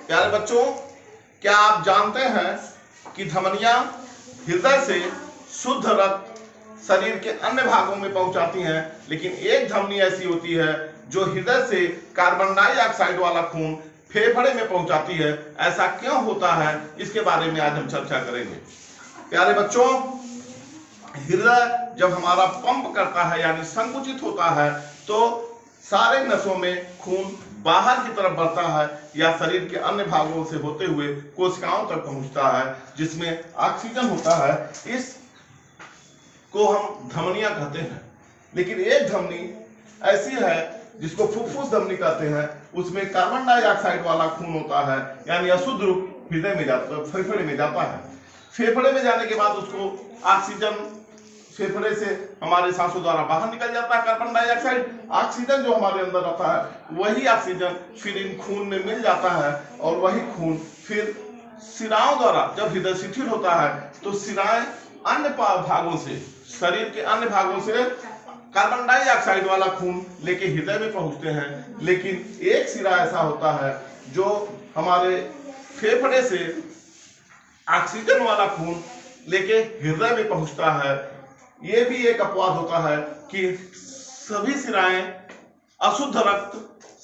प्यारे बच्चों, क्या आप जानते हैं कि धमनियां हृदय से शुद्ध रक्त शरीर के अन्य भागों में पहुंचाती हैं, लेकिन एक धमनी ऐसी होती है जो हृदय से कार्बन डाइऑक्साइड वाला खून फेफड़े में पहुंचाती है। ऐसा क्यों होता है, इसके बारे में आज हम चर्चा करेंगे। प्यारे बच्चों, हृदय जब हमारा पंप करता है यानी संकुचित होता है तो सारे नसों में खून बाहर की तरफ बढ़ता है या शरीर के अन्य भागों से होते हुए कोशिकाओं तक पहुंचता है, जिसमें ऑक्सीजन होता है। इस को हम धमनियां कहते हैं। लेकिन एक धमनी ऐसी है जिसको फुफ्फुस धमनी कहते हैं, उसमें कार्बन डाइऑक्साइड वाला खून होता है, यानी अशुद्ध रूप हृदय में जाता, फेफड़े में जाता है। फेफड़े में जाने के बाद उसको ऑक्सीजन फेफड़े से हमारे सांसों द्वारा बाहर निकल जाता है। कार्बन डाइऑक्साइड, ऑक्सीजन जो हमारे अंदर रहता है वही ऑक्सीजन फिर इन खून में मिल जाता है और वही खून फिर शिराओं द्वारा, जब हृदय शिथिल होता है तो शिराएं अन्य भागों से, शरीर के अन्य भागों से कार्बन डाइऑक्साइड वाला खून लेके हृदय में पहुंचते हैं। लेकिन एक शिरा ऐसा होता है जो हमारे फेफड़े से ऑक्सीजन वाला खून लेके हृदय में पहुंचता है। ये भी एक अपवाद होता है कि सभी शिराएं अशुद्ध रक्त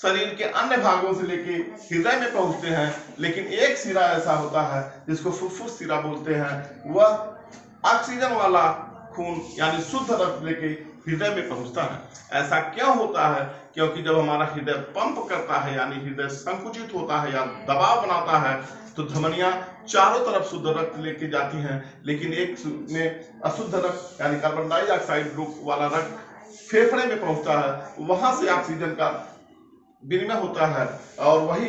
शरीर के अन्य भागों से लेके हृदय में पहुंचते हैं, लेकिन एक शिरा ऐसा होता है जिसको फुफ्फुस शिरा बोलते हैं, वह ऑक्सीजन वाला खून यानी शुद्ध रक्त लेके हृदय में पहुंचता है। ऐसा क्यों होता है? क्योंकि जब हमारा हृदय पंप करता है यानी हृदय संकुचित होता है या दबाव बनाता है तो धमनियां चारों तरफ शुद्ध रक्त लेके जाती हैं, लेकिन एक में अशुद्ध रक्त यानी कार्बन डाइऑक्साइड ग्रुप वाला रक्त फेफड़े में पहुंचता है। वहां से ऑक्सीजन का विनिमय होता है और वही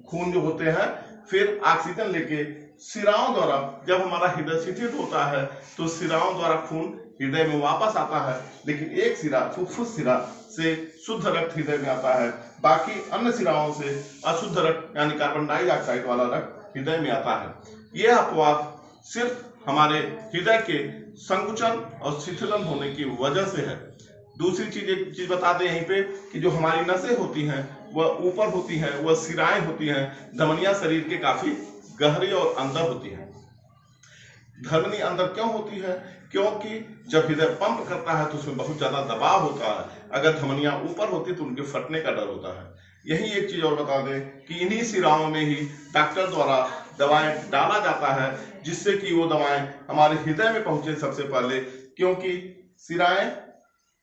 खून जो होते हैं फिर ऑक्सीजन लेके शिराओं द्वारा, जब हमारा हृदय शिथिल होता है तो शिराओं द्वारा खून हृदय में वापस आता है। लेकिन एक शिरा फुफ्फुस शिरा से शुद्ध रक्त हृदय में आता है, बाकी अन्य शिराओं से अशुद्ध रक्त यानी कार्बन डाइऑक्साइड वाला रक्त हृदय में आता है। यह अपवाद सिर्फ हमारे हृदय के संकुचन और शिथिलन होने की वजह से है। दूसरी एक चीज बता दें यहीं पे कि जो हमारी नसें होती हैं वह ऊपर होती हैं, वह शिराएं होती हैं। धमनियां शरीर के काफी गहरी और अंदर होती है। धमनी अंदर क्यों होती है? क्योंकि जब हृदय पंप करता है तो उसमें बहुत ज्यादा दबाव होता है। अगर धमनियां ऊपर होती तो उनके फटने का डर होता है। यही एक चीज और बता दें कि इन्हीं शिराओं में ही डॉक्टर द्वारा दवाएं डाला जाता है, जिससे कि वो दवाएं हमारे हृदय में पहुंचे सबसे पहले, क्योंकि शिराएं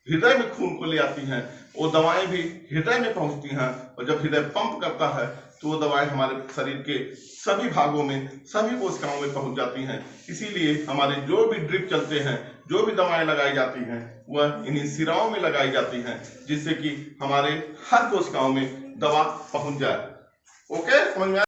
हृदय में खून को ले आती हैं, वो दवाएं भी हृदय में पहुंचती हैं और जब हृदय पंप करता है तो वो दवाएं हमारे शरीर के सभी भागों में, सभी कोशिकाओं में पहुंच जाती हैं। इसीलिए हमारे जो भी ड्रिप चलते हैं, जो भी दवाएं लगाई जाती हैं, वह इन्हीं शिराओं में लगाई जाती हैं, जिससे कि हमारे हर कोशिकाओं में दवा पहुंच जाए। ओके, समझ में